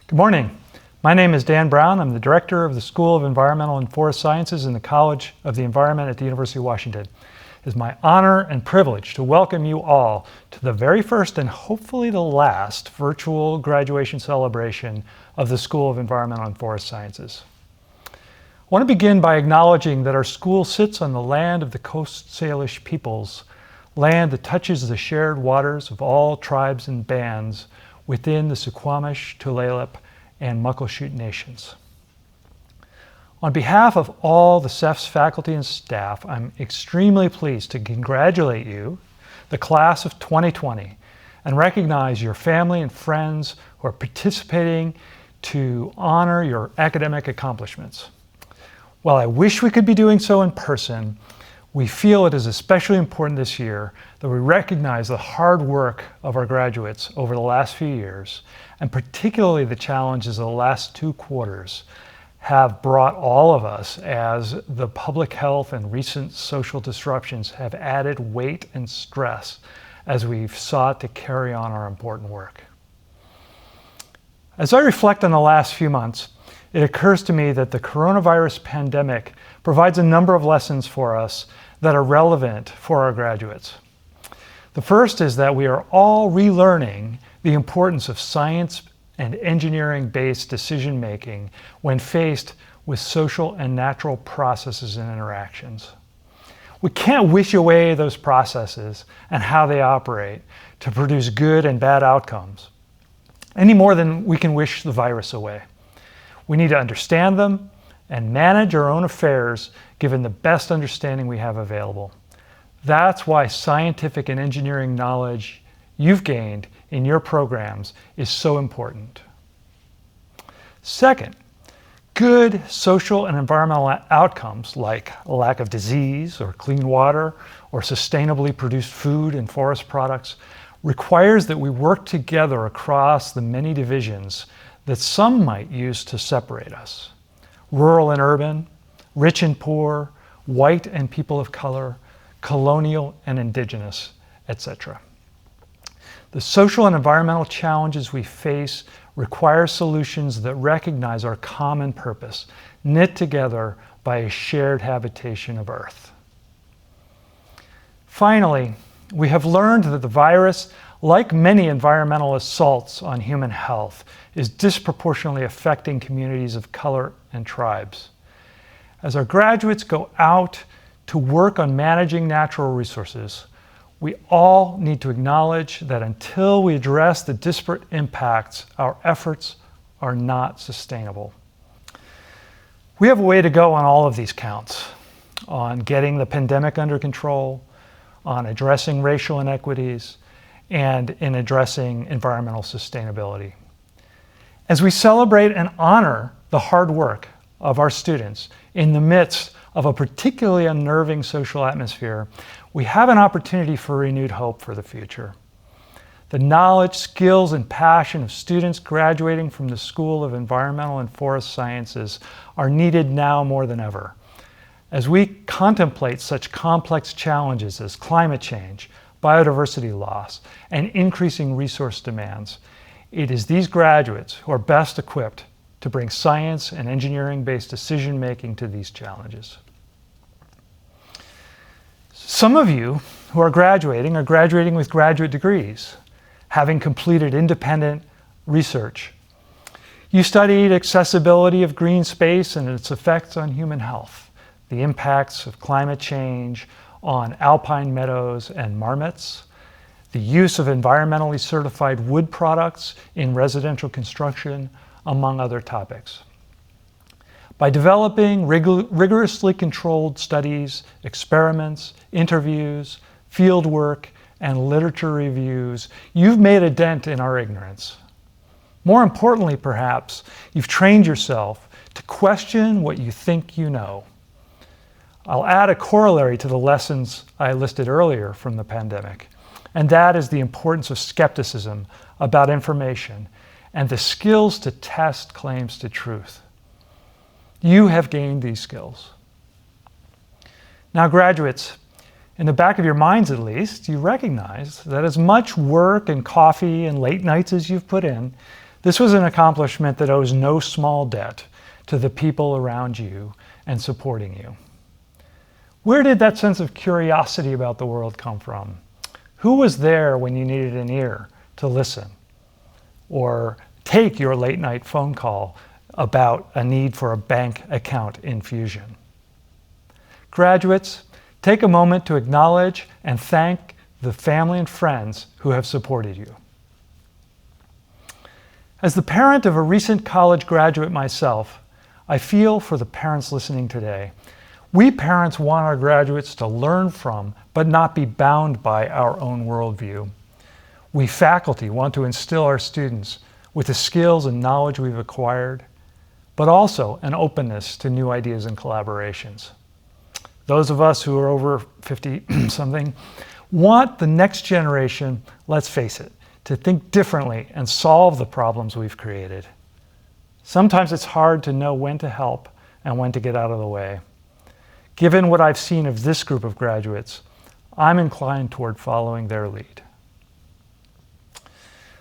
Good morning. My name is Dan Brown. I'm the director of the School of Environmental and Forest Sciences in the College of the Environment at the University of Washington. It is my honor and privilege to welcome you all to the very first and hopefully the last virtual graduation celebration of the School of Environmental and Forest Sciences. I want to begin by acknowledging that our school sits on the land of the Coast Salish peoples, land that touches the shared waters of all tribes and bands within the Suquamish, Tulalip, and Muckleshoot nations. On behalf of all the CEF's faculty and staff, I'm extremely pleased to congratulate you, the class of 2020, and recognize your family and friends who are participating to honor your academic accomplishments. While I wish we could be doing so in person, we feel it is especially important this year that we recognize the hard work of our graduates over the last few years, and particularly the challenges of the last 2 quarters have brought all of us as the public health and recent social disruptions have added weight and stress as we've sought to carry on our important work. As I reflect on the last few months, it occurs to me that the coronavirus pandemic provides a number of lessons for us that are relevant for our graduates. The first is that we are all relearning the importance of science and engineering-based decision-making when faced with social and natural processes and interactions. We can't wish away those processes and how they operate to produce good and bad outcomes, any more than we can wish the virus away. We need to understand them and manage our own affairs given the best understanding we have available. That's why scientific and engineering knowledge you've gained in your programs is so important. Second, good social and environmental outcomes like lack of disease or clean water or sustainably produced food and forest products requires that we work together across the many divisions that some might use to separate us. Rural and urban, rich and poor, white and people of color, colonial and indigenous, etc. The social and environmental challenges we face require solutions that recognize our common purpose, knit together by a shared habitation of Earth. Finally, we have learned that the virus, like many environmental assaults on human health, is disproportionately affecting communities of color and tribes. As our graduates go out to work on managing natural resources, we all need to acknowledge that until we address the disparate impacts, our efforts are not sustainable. We have a way to go on all of these counts, on getting the pandemic under control, on addressing racial inequities, and in addressing environmental sustainability. As we celebrate and honor the hard work of our students in the midst of a particularly unnerving social atmosphere, we have an opportunity for renewed hope for the future. The knowledge, skills, and passion of students graduating from the School of Environmental and Forest Sciences are needed now more than ever. As we contemplate such complex challenges as climate change, biodiversity loss, and increasing resource demands, it is these graduates who are best equipped to bring science and engineering-based decision-making to these challenges. Some of you who are graduating with graduate degrees, having completed independent research. You studied accessibility of green space and its effects on human health, the impacts of climate change on alpine meadows and marmots, the use of environmentally certified wood products in residential construction, among other topics. By developing rigorously controlled studies, experiments, interviews, field work, and literature reviews, you've made a dent in our ignorance. More importantly, perhaps, you've trained yourself to question what you think you know. I'll add a corollary to the lessons I listed earlier from the pandemic, and that is the importance of skepticism about information and the skills to test claims to truth. You have gained these skills. Now, graduates, in the back of your minds at least, you recognize that as much work and coffee and late nights as you've put in, This was an accomplishment that owes no small debt to the people around you and supporting you. Where did that sense of curiosity about the world come from? Who was there when you needed an ear to listen or take your late night phone call about a need for a bank account infusion? Graduates, take a moment to acknowledge and thank the family and friends who have supported you. As the parent of a recent college graduate myself, I feel for the parents listening today. We parents want our graduates to learn from, but not be bound by our own worldview. We faculty want to instill our students with the skills and knowledge we've acquired, but also an openness to new ideas and collaborations. Those of us who are over 50-something want the next generation, let's face it, to think differently and solve the problems we've created. Sometimes it's hard to know when to help and when to get out of the way. Given what I've seen of this group of graduates, I'm inclined toward following their lead.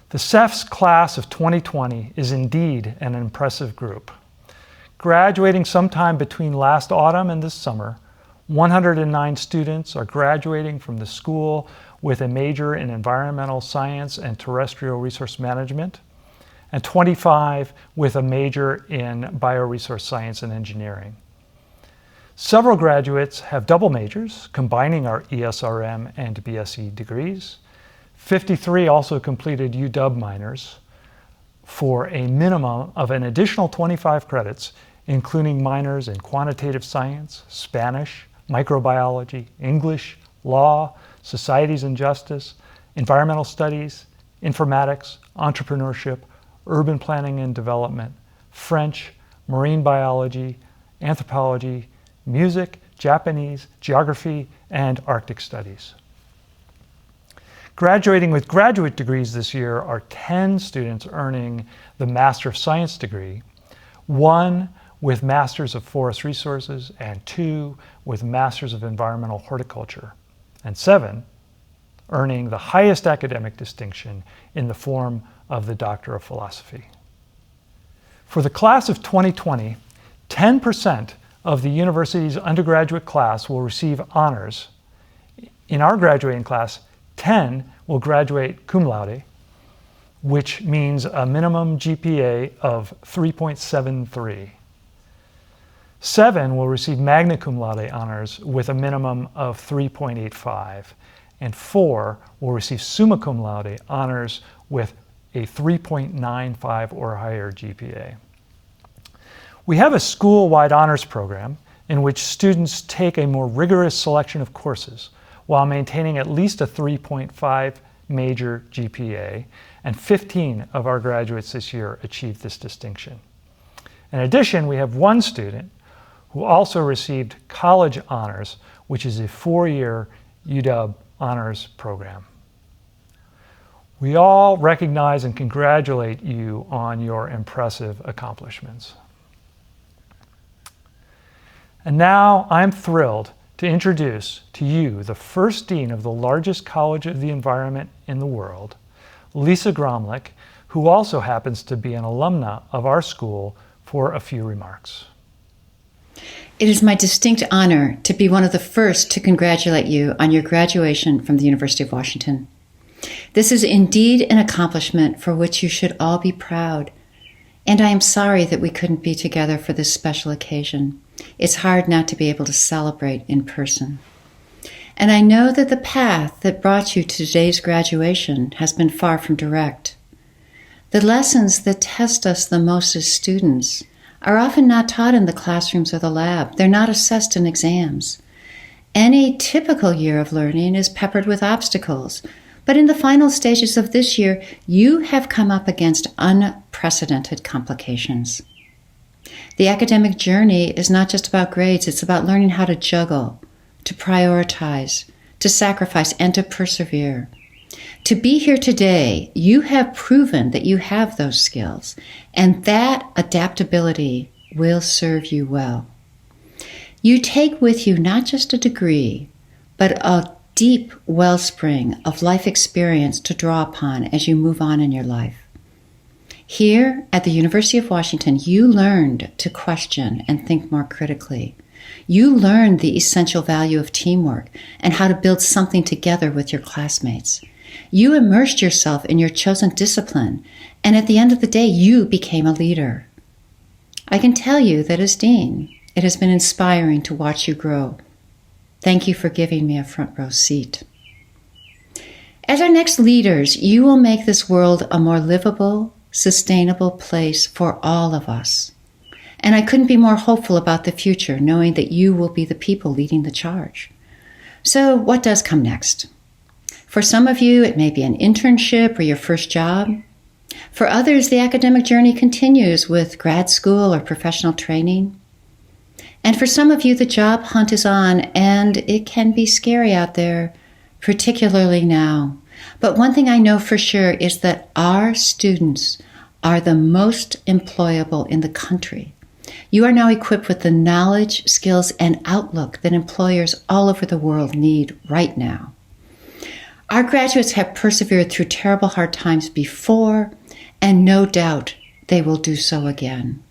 The CEF's class of 2020 is indeed an impressive group. Graduating sometime between last autumn and this summer, 109 students are graduating from the school with a major in environmental science and terrestrial resource management, and 25 with a major in bioresource science and engineering. Several graduates have double majors, combining our ESRM and BSc degrees. 53 also completed UW minors for a minimum of an additional 25 credits, including minors in quantitative science, Spanish, microbiology, English, law, societies and justice, environmental studies, informatics, entrepreneurship, urban planning and development, French, marine biology, anthropology, music, Japanese, geography, and Arctic studies. Graduating with graduate degrees this year are 10 students earning the Master of Science degree, 1 with Masters of Forest Resources, and 2 with Masters of Environmental Horticulture, and 7 earning the highest academic distinction in the form of the Doctor of Philosophy. For the class of 2020, 10% of the university's undergraduate class will receive honors. In our graduating class, 10 will graduate cum laude, which means a minimum GPA of 3.73. 7 will receive magna cum laude honors with a minimum of 3.85, and 4 will receive summa cum laude honors with a 3.95 or higher GPA. We have a school-wide honors program in which students take a more rigorous selection of courses while maintaining at least a 3.5 major GPA, and 15 of our graduates this year achieved this distinction. In addition, we have one student who also received college honors, which is a 4-year UW honors program. We all recognize and congratulate you on your impressive accomplishments. And now I'm thrilled to introduce to you the first dean of the largest college of the environment in the world, Lisa Gromlich, who also happens to be an alumna of our school, for a few remarks. It is my distinct honor to be one of the first to congratulate you on your graduation from the University of Washington. This is indeed an accomplishment for which you should all be proud, and I am sorry that we couldn't be together for this special occasion. It's hard not to be able to celebrate in person. And I know that the path that brought you to today's graduation has been far from direct. The lessons that test us the most as students are often not taught in the classrooms or the lab. They're not assessed in exams. Any typical year of learning is peppered with obstacles, but in the final stages of this year, you have come up against unprecedented complications. The academic journey is not just about grades, it's about learning how to juggle, to prioritize, to sacrifice, and to persevere. To be here today, you have proven that you have those skills, and that adaptability will serve you well. You take with you not just a degree, but a deep wellspring of life experience to draw upon as you move on in your life. Here at the University of Washington, you learned to question and think more critically. You learned the essential value of teamwork and how to build something together with your classmates. You immersed yourself in your chosen discipline, and at the end of the day, you became a leader. I can tell you that as dean, it has been inspiring to watch you grow. Thank you for giving me a front row seat. As our next leaders, you will make this world a more livable, sustainable place for all of us. And I couldn't be more hopeful about the future, knowing that you will be the people leading the charge. So what does come next? For some of you, it may be an internship or your first job. For others, the academic journey continues with grad school or professional training. And for some of you, the job hunt is on, and it can be scary out there, particularly now. But one thing I know for sure is that our students are the most employable in the country. You are now equipped with the knowledge, skills, and outlook that employers all over the world need right now. Our graduates have persevered through terrible hard times before, and no doubt they will do so again.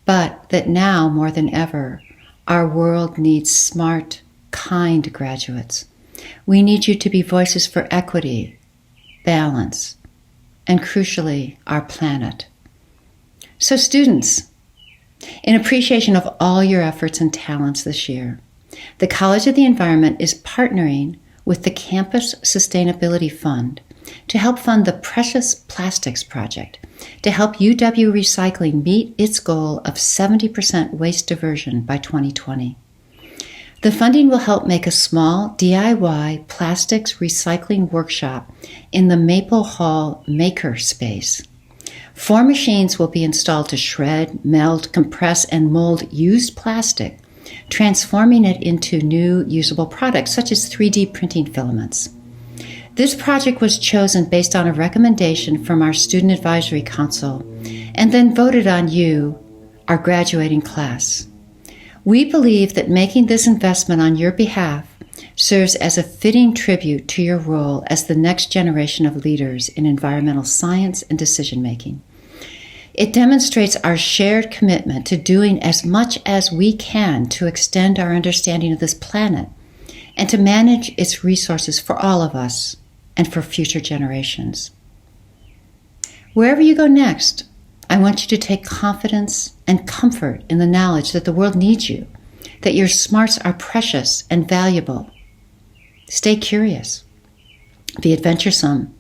But that now, more than ever, our world needs smart, kind graduates. We need you to be voices for equity, balance, and crucially, our planet. So students, in appreciation of all your efforts and talents this year, the College of the Environment is partnering with the Campus Sustainability Fund to help fund the Precious Plastics Project to help UW Recycling meet its goal of 70% waste diversion by 2020. The funding will help make a small DIY plastics recycling workshop in the Maple Hall Maker Space. 4 machines will be installed to shred, melt, compress, and mold used plastic, transforming it into new usable products such as 3D printing filaments. This project was chosen based on a recommendation from our Student Advisory Council and then voted on you, our graduating class. We believe that making this investment on your behalf serves as a fitting tribute to your role as the next generation of leaders in environmental science and decision-making. It demonstrates our shared commitment to doing as much as we can to extend our understanding of this planet and to manage its resources for all of us and for future generations. Wherever you go next, I want you to take confidence and comfort in the knowledge that the world needs you, that your smarts are precious and valuable. Stay curious, be adventuresome,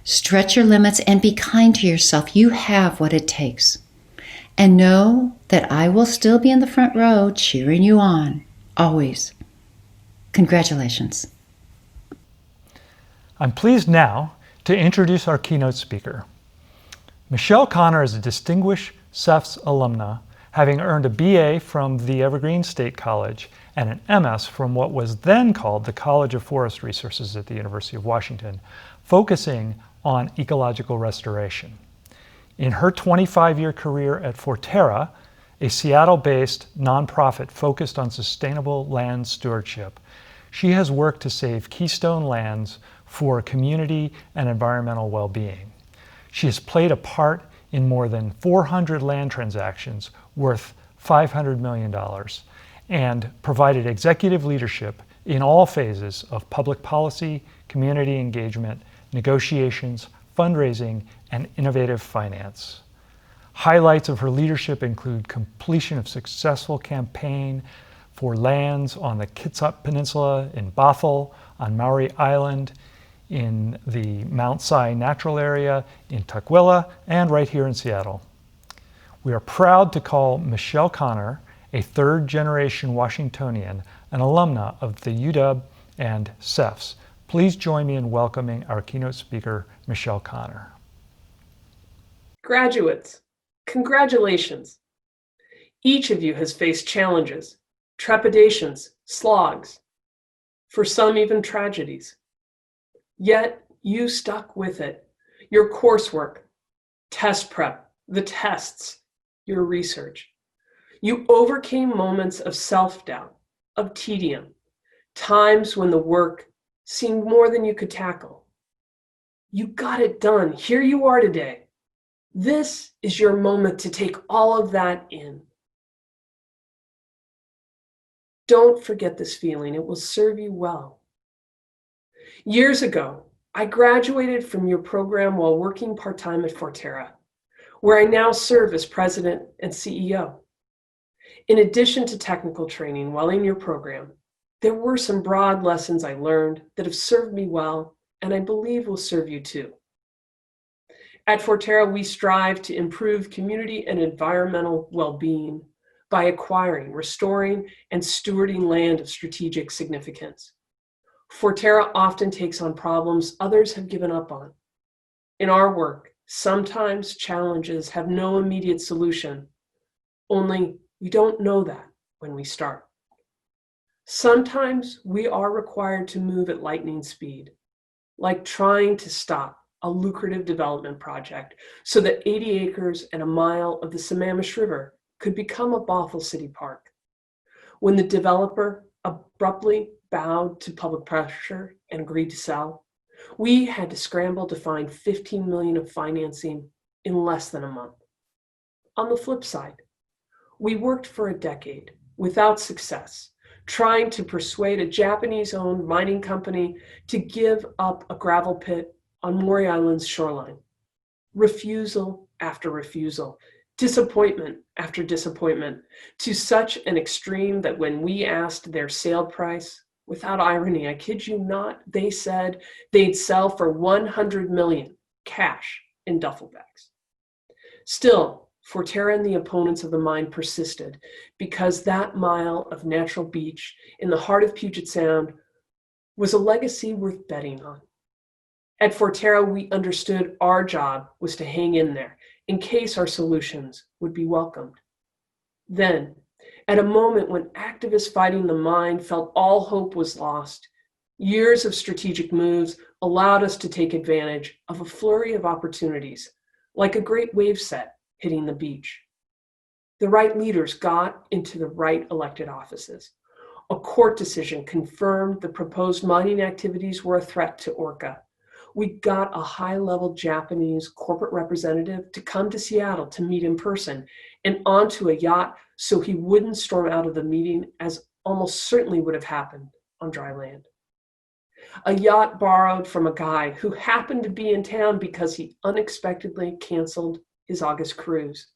stretch your limits, and be kind to yourself. You have what it takes. And know that I will still be in the front row cheering you on, always. Congratulations. I'm pleased now to introduce our keynote speaker. Michelle Connor is a distinguished CEFS alumna, having earned a BA from the Evergreen State College and an MS from what was then called the College of Forest Resources at the University of Washington, focusing on ecological restoration. In her 25-year career at Forterra, a Seattle-based nonprofit focused on sustainable land stewardship, she has worked to save keystone lands for community and environmental well-being. She has played a part in more than 400 land transactions worth $500 million and provided executive leadership in all phases of public policy, community engagement, negotiations, fundraising, and innovative finance. Highlights of her leadership include completion of successful campaign for lands on the Kitsap Peninsula in Bothell, on Maury Island, in the Mount Si Natural Area, in Tukwila, and right here in Seattle. We are proud to call Michelle Connor a third-generation Washingtonian, an alumna of the UW and CEFS. Please join me in welcoming our keynote speaker, Michelle Connor. Graduates, congratulations. Each of you has faced challenges, trepidations, slogs, for some even tragedies. Yet you stuck with it. Your coursework, test prep, the tests, your research. You overcame moments of self-doubt, of tedium, times when the work seemed more than you could tackle. You got it done. Here you are today, This is your moment to take all of that in. Don't forget this feeling. It will serve you well. Years ago, I graduated from your program while working part-time at Forterra, where I now serve as president and CEO. In addition to technical training while in your program, there were some broad lessons I learned that have served me well, and I believe will serve you too. At Forterra, we strive to improve community and environmental well-being by acquiring, restoring, and stewarding land of strategic significance. Forterra often takes on problems others have given up on. In our work, sometimes challenges have no immediate solution, only we don't know that when we start. Sometimes we are required to move at lightning speed, like trying to stop a lucrative development project so that 80 acres and a mile of the Sammamish River could become a Bothell City Park. When the developer abruptly bowed to public pressure and agreed to sell, we had to scramble to find $15 million of financing in less than a month. On the flip side, we worked for a decade without success, trying to persuade a Japanese-owned mining company to give up a gravel pit on Maury Island's shoreline. Refusal after refusal, disappointment after disappointment, to such an extreme that when we asked their sale price, without irony, I kid you not, they said they'd sell for $100 million cash in duffel bags. Still, Forterra and the opponents of the mine persisted because that mile of natural beach in the heart of Puget Sound was a legacy worth betting on. At Forterra, we understood our job was to hang in there in case our solutions would be welcomed. Then, at a moment when activists fighting the mine felt all hope was lost, years of strategic moves allowed us to take advantage of a flurry of opportunities, like a great wave set hitting the beach. The right leaders got into the right elected offices. A court decision confirmed the proposed mining activities were a threat to Orca. We got a high-level Japanese corporate representative to come to Seattle to meet in person and onto a yacht so he wouldn't storm out of the meeting, as almost certainly would have happened on dry land. A yacht borrowed from a guy who happened to be in town because he unexpectedly canceled his August cruise.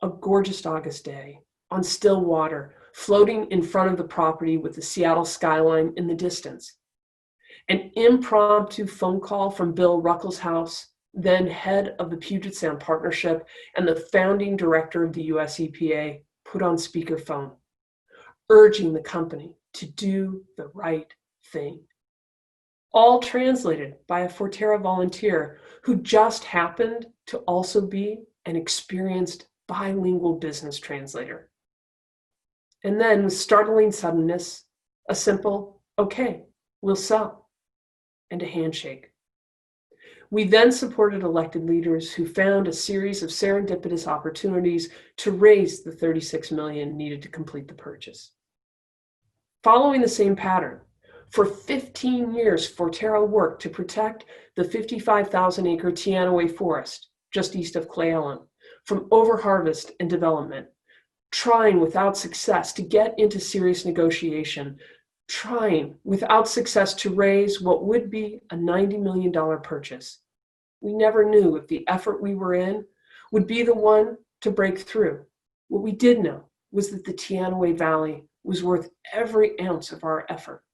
A gorgeous August day on still water, floating in front of the property with the Seattle skyline in the distance. An impromptu phone call from Bill Ruckelshaus, then head of the Puget Sound Partnership and the founding director of the US EPA, put on speakerphone, urging the company to do the right thing. All translated by a Forterra volunteer who just happened to also be an experienced bilingual business translator. And then, with startling suddenness, a simple, okay, we'll sell, and a handshake. We then supported elected leaders who found a series of serendipitous opportunities to raise the $36 million needed to complete the purchase. Following the same pattern, for 15 years, Forterra worked to protect the 55,000-acre Teanaway Forest, just east of Cle Elum, from overharvest and development, trying without success to get into serious negotiation, trying without success to raise what would be a $90 million purchase. We never knew if the effort we were in would be the one to break through. What we did know was that the Teanaway Valley was worth every ounce of our effort.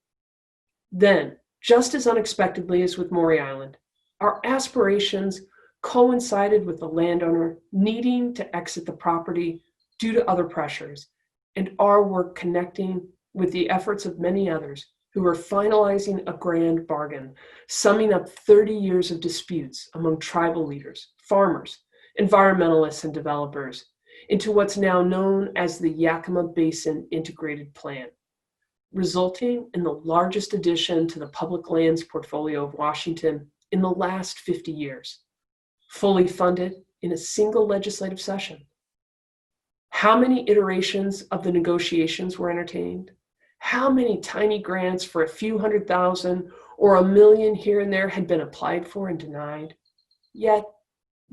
Then, just as unexpectedly as with Maury Island, our aspirations coincided with the landowner needing to exit the property due to other pressures, and our work connecting with the efforts of many others who were finalizing a grand bargain, summing up 30 years of disputes among tribal leaders, farmers, environmentalists, and developers into what's now known as the Yakima Basin Integrated Plan, resulting in the largest addition to the public lands portfolio of Washington in the last 50 years, fully funded in a single legislative session. How many iterations of the negotiations were entertained? How many tiny grants for a few $100,000 or $1 million here and there had been applied for and denied? Yet,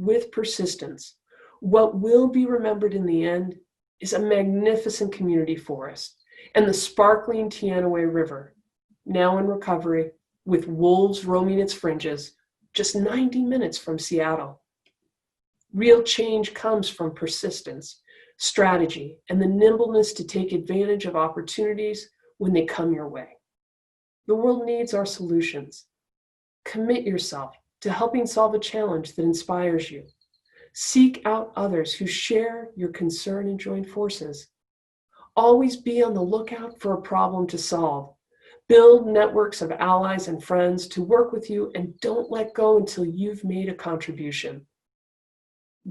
with persistence, what will be remembered in the end is a magnificent community forest and the sparkling Teanaway River, now in recovery, with wolves roaming its fringes, just 90 minutes from Seattle. Real change comes from persistence, strategy, and the nimbleness to take advantage of opportunities when they come your way. The world needs our solutions. Commit yourself to helping solve a challenge that inspires you. Seek out others who share your concern and join forces. Always be on the lookout for a problem to solve. Build networks of allies and friends to work with you, and don't let go until you've made a contribution.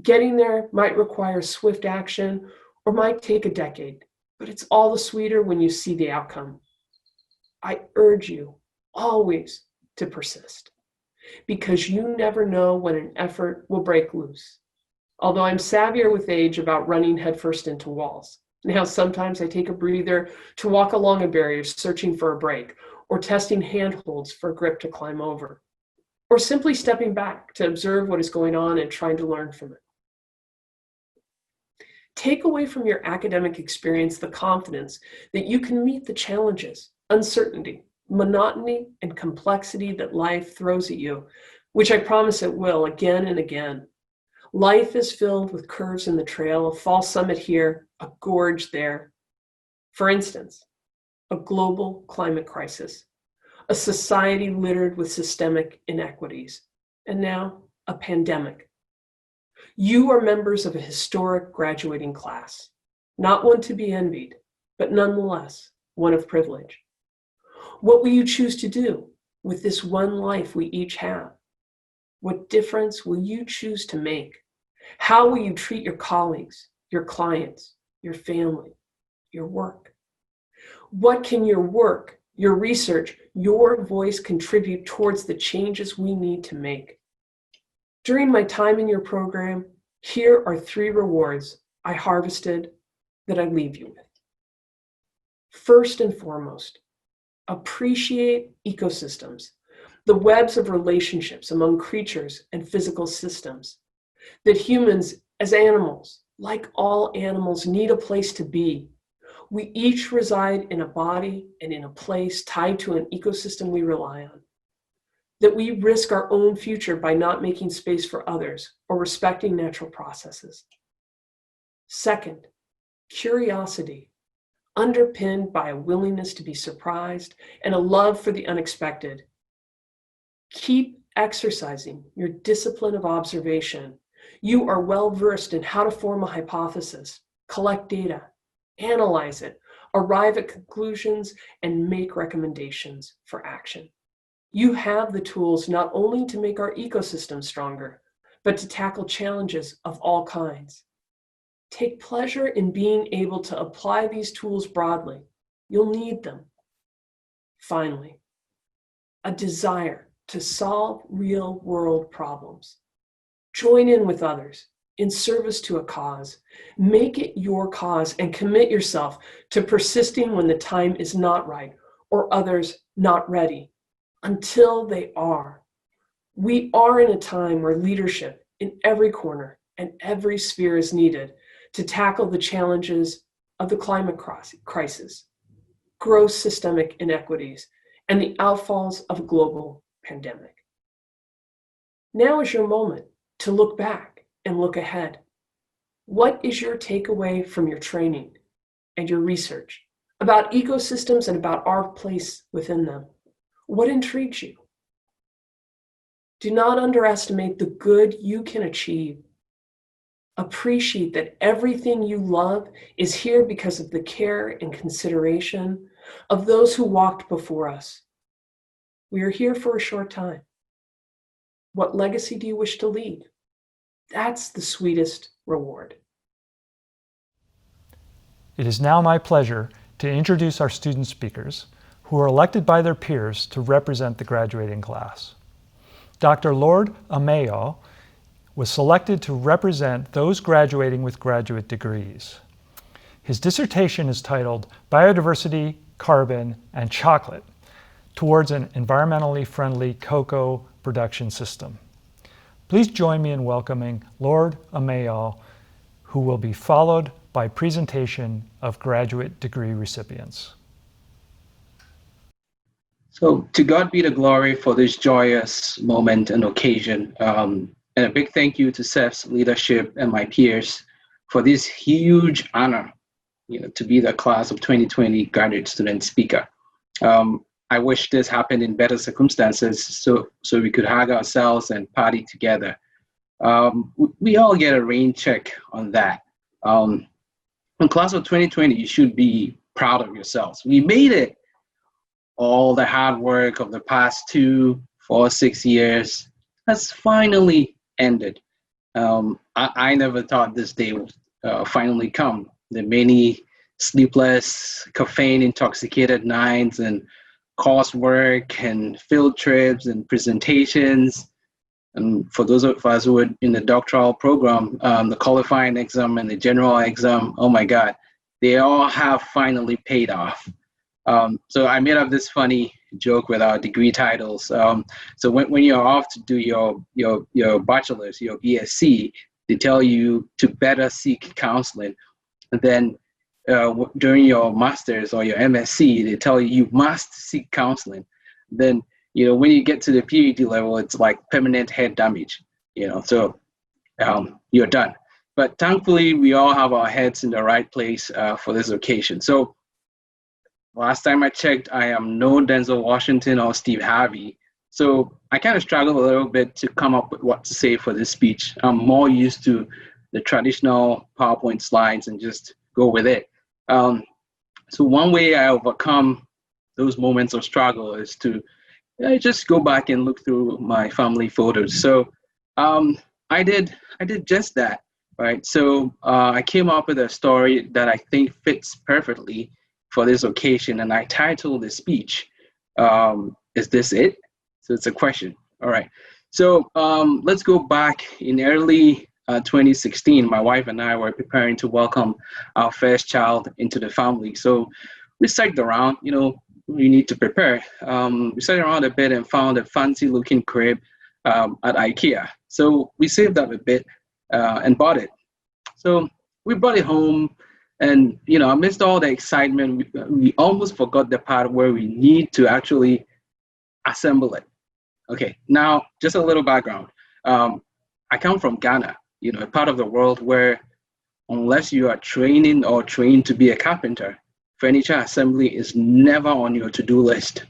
Getting there might require swift action or might take a decade, but it's all the sweeter when you see the outcome. I urge you always to persist, because you never know when an effort will break loose. Although I'm savvier with age about running headfirst into walls. Now, sometimes I take a breather to walk along a barrier searching for a break, or testing handholds for a grip to climb over, or simply stepping back to observe what is going on and trying to learn from it. Take away from your academic experience the confidence that you can meet the challenges, uncertainty, monotony, and complexity that life throws at you, which I promise it will again and again. Life is filled with curves in the trail, a false summit here, a gorge there. For instance, a global climate crisis, a society littered with systemic inequities, and now a pandemic. You are members of a historic graduating class, not one to be envied, but nonetheless one of privilege. What will you choose to do with this one life we each have? What difference will you choose to make? How will you treat your colleagues, your clients, your family, your work? What can your work, your research, your voice contribute towards the changes we need to make? During my time in your program, here are 3 rewards I harvested that I leave you with. First and foremost, appreciate ecosystems, the webs of relationships among creatures and physical systems, that humans as animals, like all animals, need a place to be. We each reside in a body and in a place tied to an ecosystem we rely on. That we risk our own future by not making space for others or respecting natural processes. Second, curiosity, underpinned by a willingness to be surprised and a love for the unexpected. Keep exercising your discipline of observation. You are well versed in how to form a hypothesis, collect data, analyze it, arrive at conclusions, and make recommendations for action. You have the tools not only to make our ecosystem stronger, but to tackle challenges of all kinds. Take pleasure in being able to apply these tools broadly. You'll need them. Finally, a desire to solve real-world problems. Join in with others in service to a cause. Make it your cause and commit yourself to persisting when the time is not right or others not ready, until they are. We are in a time where leadership in every corner and every sphere is needed to tackle the challenges of the climate crisis, gross systemic inequities, and the outfalls of a global pandemic. Now is your moment to look back and look ahead. What is your takeaway from your training and your research about ecosystems and about our place within them? What intrigues you? Do not underestimate the good you can achieve. Appreciate that everything you love is here because of the care and consideration of those who walked before us. We are here for a short time. What legacy do you wish to leave? That's the sweetest reward. It is now my pleasure to introduce our student speakers, who are elected by their peers to represent the graduating class. Dr. Lord Amayo was selected to represent those graduating with graduate degrees. His dissertation is titled Biodiversity, Carbon, and Chocolate Towards an Environmentally Friendly Cocoa Production System. Please join me in welcoming Lord Amayal, who will be followed by presentation of graduate degree recipients. So to God be the glory for this joyous moment and occasion. And a big thank you to SEF's leadership and my peers for this huge honor, to be the class of 2020 graduate student speaker. I wish this happened in better circumstances so we could hug ourselves and party together. We all get a rain check on that. In class of 2020, you should be proud of yourselves. We made it. All the hard work of the past 2, 4, 6 years has finally ended. I never thought this day would finally come. The many sleepless, caffeine-intoxicated nights and coursework and field trips and presentations. And for those of us who were in the doctoral program, the qualifying exam and the general exam, oh my God, they all have finally paid off. So I made up this funny joke with our degree titles. So when you're off to do your bachelor's, your BSc, they tell you to better seek counseling. And then during your master's or your MSc, they tell you must seek counseling. Then, when you get to the PhD level, it's like permanent head damage, so you're done. But thankfully, we all have our heads in the right place for this occasion. So last time I checked, I am no Denzel Washington or Steve Harvey. So I kind of struggled a little bit to come up with what to say for this speech. I'm more used to the traditional PowerPoint slides and just go with it. So one way I overcome those moments of struggle is to just go back and look through my family photos. So I did just that, right? So I came up with a story that I think fits perfectly for this occasion, and I titled the speech, Is This It? So it's a question. All right. So let's go back in early 2016. My wife and I were preparing to welcome our first child into the family. So we sat around, we need to prepare. We sat around a bit and found a fancy looking crib at IKEA. So we saved up a bit and bought it. So we brought it home. And, amidst all the excitement, we almost forgot the part where we need to actually assemble it. Okay, now, just a little background. I come from Ghana, a part of the world where unless you are training or trained to be a carpenter, furniture assembly is never on your to-do list.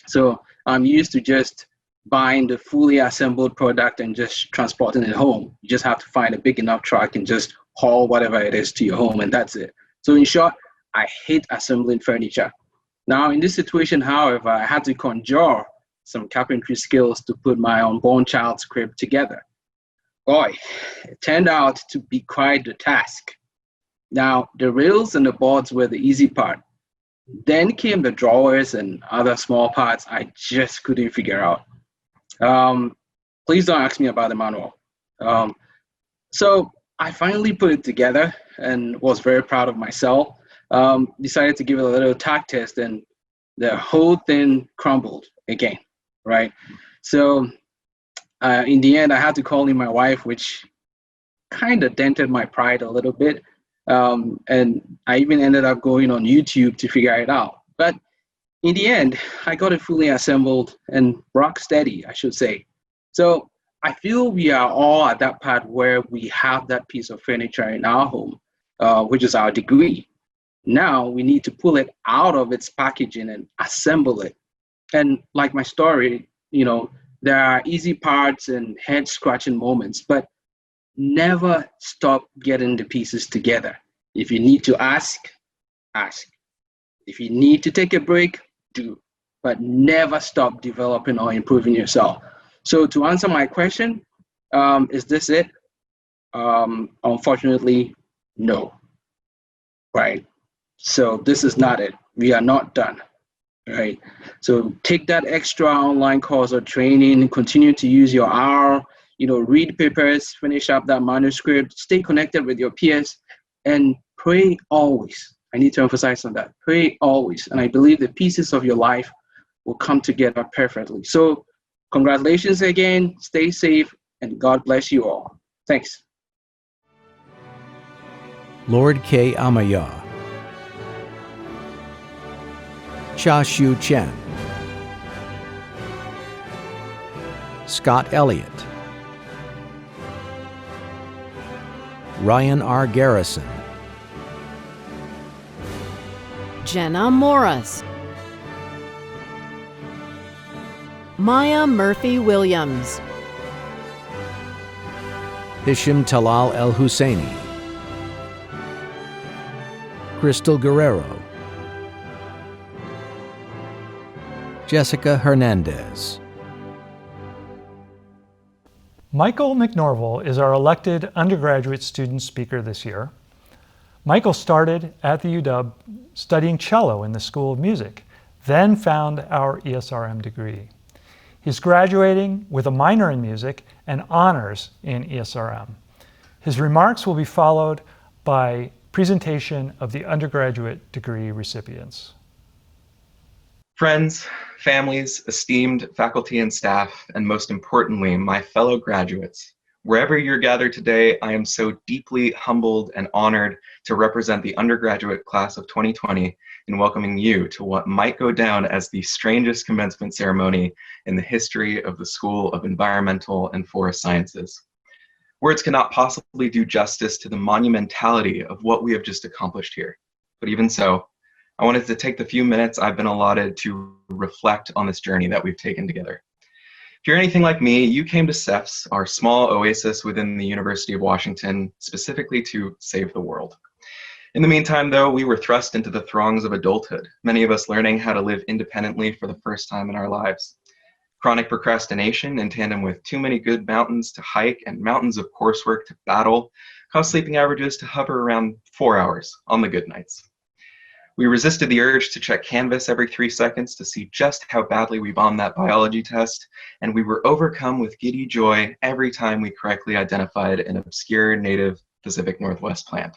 So I'm used to just buying the fully assembled product and just transporting it home. You just have to find a big enough truck and just haul whatever it is to your home, and that's it. So in short, I hate assembling furniture. Now in this situation, however, I had to conjure some carpentry skills to put my unborn child's crib together. Boy, it turned out to be quite the task. Now, the rails and the boards were the easy part. Then came the drawers and other small parts I just couldn't figure out. Please don't ask me about the manual. So I finally put it together and was very proud of myself. Decided to give it a little tack test, and the whole thing crumbled again, right? So in the end, I had to call in my wife, which kind of dented my pride a little bit. And I even ended up going on YouTube to figure it out. But in the end, I got it fully assembled and rock steady, I should say. So I feel we are all at that part where we have that piece of furniture in our home, which is our degree. Now we need to pull it out of its packaging and assemble it. And like my story, there are easy parts and head scratching moments, but never stop getting the pieces together. If you need to ask. If you need to take a break, do. But never stop developing or improving yourself. So to answer my question, is this it? Unfortunately, no. Right? So this is not it. We are not done. Right? So take that extra online course or training, continue to use your hour, read papers, finish up that manuscript, stay connected with your peers, and pray always. I need to emphasize on that. Pray always. And I believe the pieces of your life will come together perfectly. So congratulations again. Stay safe. and God bless you all. Thanks. Lord K. Amaya, Cha Shu Chen, Scott Elliott, Ryan R. Garrison, Jenna Morris, Maya Murphy Williams, Hisham Talal El Husseini, Crystal Guerrero, Jessica Hernandez. Michael McNorville is our elected undergraduate student speaker this year. Michael started at the UW studying cello in the School of Music, then found our ESRM degree. He's graduating with a minor in music and honors in ESRM. His remarks will be followed by presentation of the undergraduate degree recipients. Friends, families, esteemed faculty and staff, and most importantly, my fellow graduates, wherever you're gathered today, I am so deeply humbled and honored to represent the undergraduate class of 2020 in welcoming you to what might go down as the strangest commencement ceremony in the history of the School of Environmental and Forest Sciences. Words cannot possibly do justice to the monumentality of what we have just accomplished here. But even so, I wanted to take the few minutes I've been allotted to reflect on this journey that we've taken together. If you're anything like me, you came to CEFS, our small oasis within the University of Washington, specifically to save the world. In the meantime, though, we were thrust into the throngs of adulthood, many of us learning how to live independently for the first time in our lives. Chronic procrastination in tandem with too many good mountains to hike and mountains of coursework to battle caused sleeping averages to hover around 4 hours on the good nights. We resisted the urge to check Canvas every 3 seconds to see just how badly we bombed that biology test, and we were overcome with giddy joy every time we correctly identified an obscure native Pacific Northwest plant.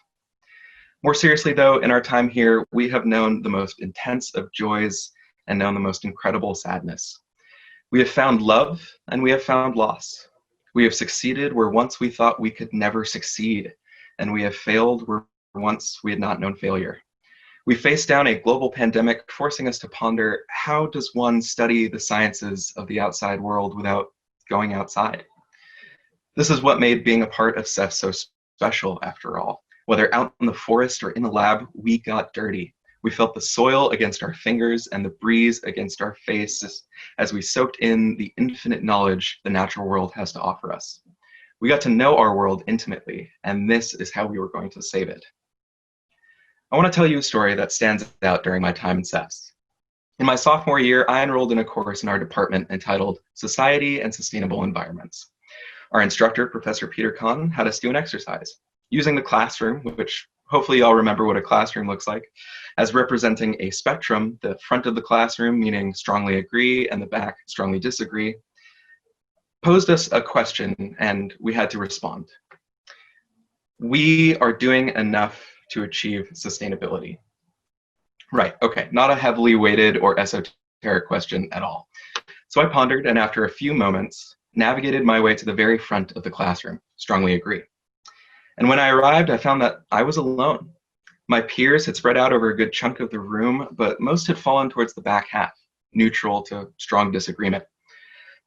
More seriously, though, in our time here, we have known the most intense of joys and known the most incredible sadness. We have found love and we have found loss. We have succeeded where once we thought we could never succeed, and we have failed where once we had not known failure. We faced down a global pandemic, forcing us to ponder, how does one study the sciences of the outside world without going outside? This is what made being a part of CEF so special, after all. Whether out in the forest or in the lab, we got dirty. We felt the soil against our fingers and the breeze against our faces as we soaked in the infinite knowledge the natural world has to offer us. We got to know our world intimately, and this is how we were going to save it. I want to tell you a story that stands out during my time in CEFS. In my sophomore year, I enrolled in a course in our department entitled Society and Sustainable Environments. Our instructor, Professor Peter Kahn, had us do an exercise using the classroom, which hopefully y'all remember what a classroom looks like, as representing a spectrum, the front of the classroom meaning strongly agree and the back strongly disagree, posed us a question and we had to respond. We are doing enough to achieve sustainability. Right, okay, not a heavily weighted or esoteric question at all. So I pondered, and after a few moments, navigated my way to the very front of the classroom, strongly agree. And when I arrived, I found that I was alone. My peers had spread out over a good chunk of the room, but most had fallen towards the back half, neutral to strong disagreement.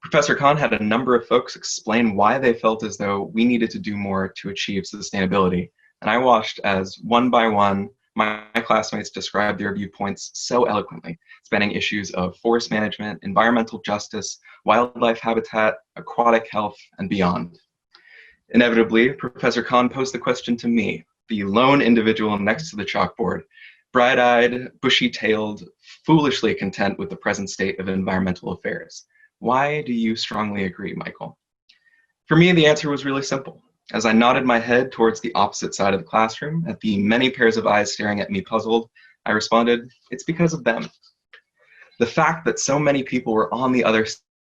Professor Kahn had a number of folks explain why they felt as though we needed to do more to achieve sustainability. And I watched as, one by one, my classmates described their viewpoints so eloquently, spanning issues of forest management, environmental justice, wildlife habitat, aquatic health, and beyond. Inevitably, Professor Kahn posed the question to me, the lone individual next to the chalkboard, bright-eyed, bushy-tailed, foolishly content with the present state of environmental affairs. Why do you strongly agree, Michael? For me, the answer was really simple. As I nodded my head towards the opposite side of the classroom, at the many pairs of eyes staring at me puzzled, I responded, it's because of them. The fact that so many people were on the other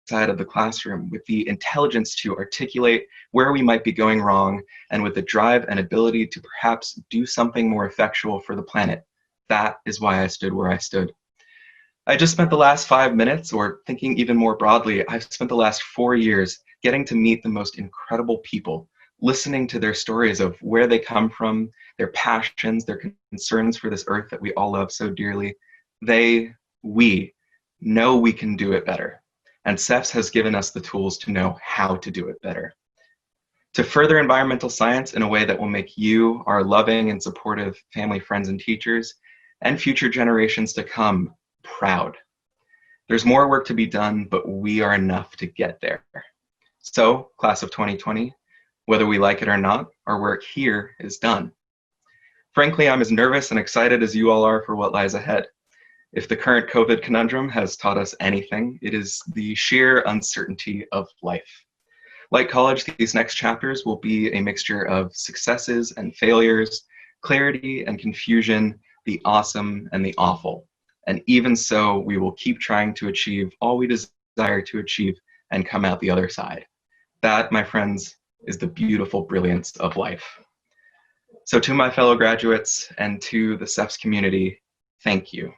side of the classroom with the intelligence to articulate where we might be going wrong and with the drive and ability to perhaps do something more effectual for the planet, that is why I stood where I stood. I just spent the last 5 minutes, or thinking even more broadly, I've spent the last 4 years getting to meet the most incredible people, listening to their stories of where they come from, their passions, their concerns for this earth that we all love so dearly. We know we can do it better. And CEFS has given us the tools to know how to do it better. To further environmental science in a way that will make you, our loving and supportive family, friends, and teachers, and future generations to come, proud. There's more work to be done, but we are enough to get there. So, class of 2020, whether we like it or not, our work here is done. Frankly, I'm as nervous and excited as you all are for what lies ahead. If the current COVID conundrum has taught us anything, it is the sheer uncertainty of life. Like college, these next chapters will be a mixture of successes and failures, clarity and confusion, the awesome and the awful. And even so, we will keep trying to achieve all we desire to achieve and come out the other side. That, my friends, is the beautiful brilliance of life. So to my fellow graduates and to the CEFS community, thank you.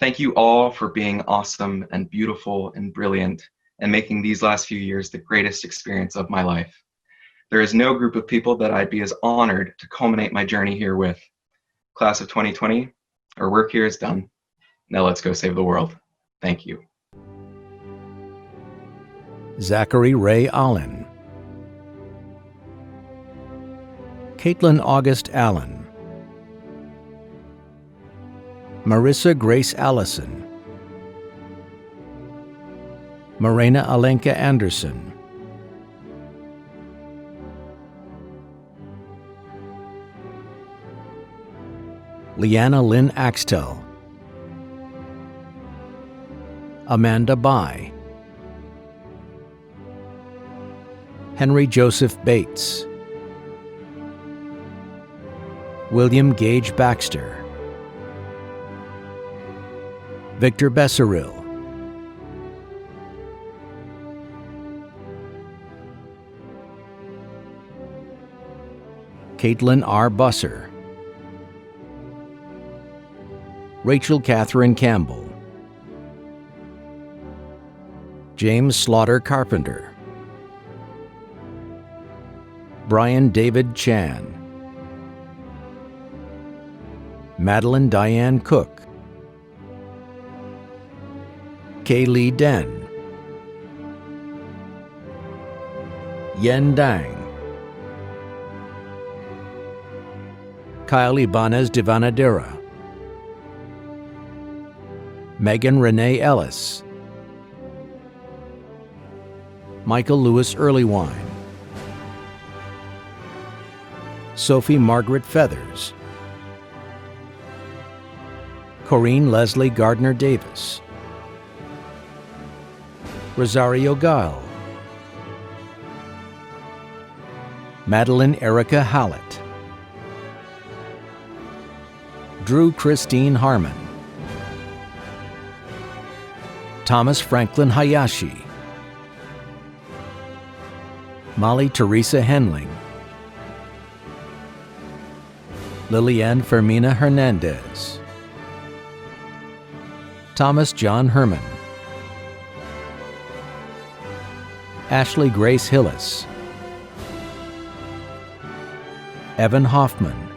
Thank you all for being awesome and beautiful and brilliant and making these last few years the greatest experience of my life. There is no group of people that I'd be as honored to culminate my journey here with. Class of 2020, our work here is done. Now let's go save the world. Thank you. Zachary Ray Allen, Caitlin August Allen, Marissa Grace Allison, Morena Alenka Anderson, Leanna Lynn Axtell, Amanda Bai, Henry Joseph Bates, William Gage Baxter, Victor Besseril, Caitlin R. Busser, Rachel Catherine Campbell, James Slaughter Carpenter, Brian David Chan, Madeline Diane Cook, Kay-Lee Den, Yen Dang, Kyle Ibanez Divanadera, Megan Renee Ellis, Michael Lewis Earlywine, Sophie Margaret Feathers, Corrine Leslie Gardner Davis, Rosario Gile, Madeline Erica Hallett, Drew Christine Harmon, Thomas Franklin Hayashi, Molly Teresa Henling, Liliane Fermina Hernandez, Thomas John Herman, Ashley Grace Hillis, Evan Hoffman,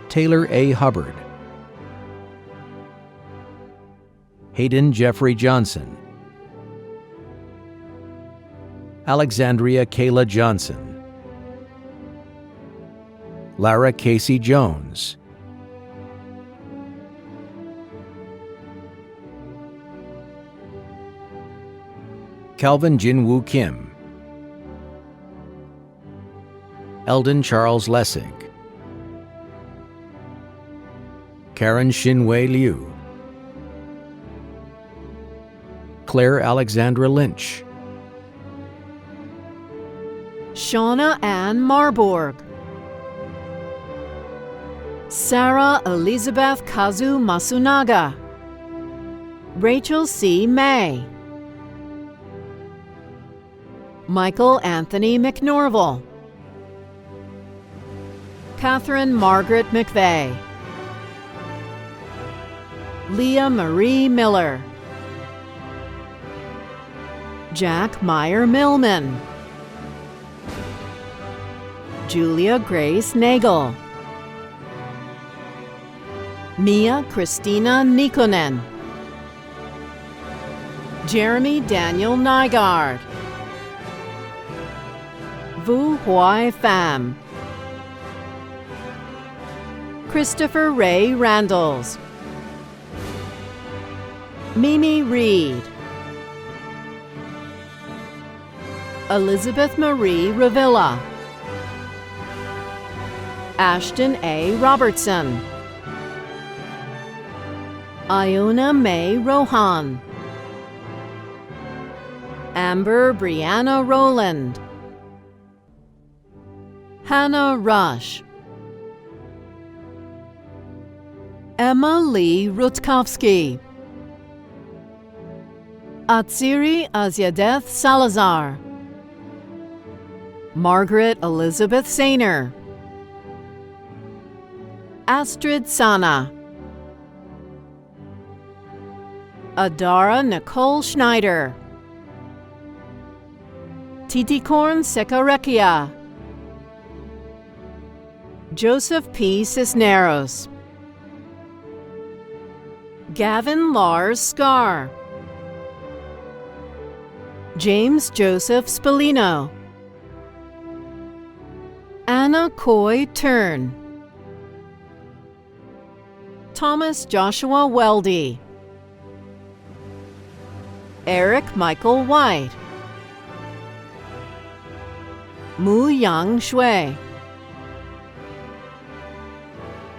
Taylor A. Hubbard, Hayden Jeffrey Johnson, Alexandria Kayla Johnson, Lara Casey Jones, Calvin Jinwoo Kim, Eldon Charles Lessig, Karen Shinwei Liu, Claire Alexandra Lynch, Shauna Ann Marborg, Sarah Elizabeth Kazu Masunaga, Rachel C. May, Michael Anthony McNorval, Catherine Margaret McVeigh, Leah Marie Miller, Jack Meyer Millman, Julia Grace Nagel, Mia Christina Nikonen, Jeremy Daniel Nygaard, Vu Huai Pham, Christopher Ray Randalls, Mimi Reed, Elizabeth Marie Ravilla, Ashton A. Robertson, Iona May Rohan, Amber Brianna Rowland, Hannah Rush, Emma Lee Rutkowski, Atsiri Azyadeth Salazar, Margaret Elizabeth Sainer, Astrid Sana, Adara Nicole Schneider, Titikorn Sekarekia, Joseph P. Cisneros, Gavin Lars Scar, James Joseph Spallino, Anna Coy Turn, Thomas Joshua Weldy, Eric Michael White, Mu Yang Shui,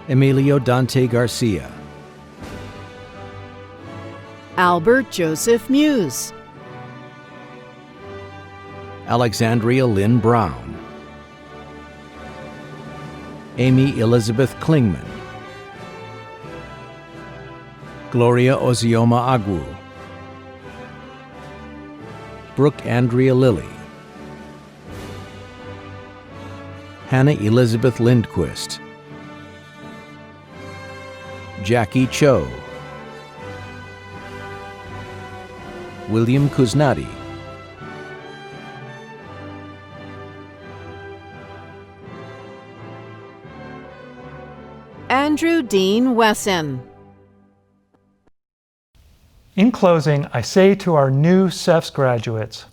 Emilio Dante Garcia, Albert Joseph Muse, Alexandria Lynn Brown, Amy Elizabeth Klingman, Gloria Ozioma Agwu, Brooke Andrea Lilly, Hannah Elizabeth Lindquist, Jackie Cho, William Kuznati, Andrew Dean Wesson. In closing, I say to our new CEFS graduates,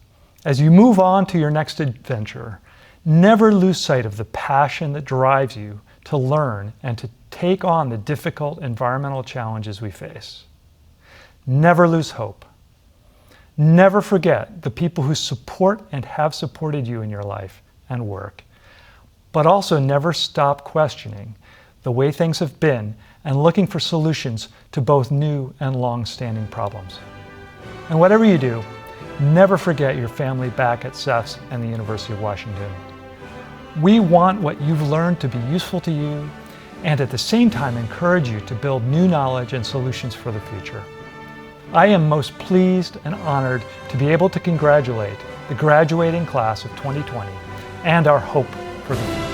as you move on to your next adventure, never lose sight of the passion that drives you to learn and to take on the difficult environmental challenges we face. Never lose hope. Never forget the people who support and have supported you in your life and work, but also never stop questioning the way things have been and looking for solutions to both new and long-standing problems. And whatever you do, never forget your family back at CEFS and the University of Washington. We want what you've learned to be useful to you and at the same time encourage you to build new knowledge and solutions for the future. I am most pleased and honored to be able to congratulate the graduating class of 2020 and our hope for the future.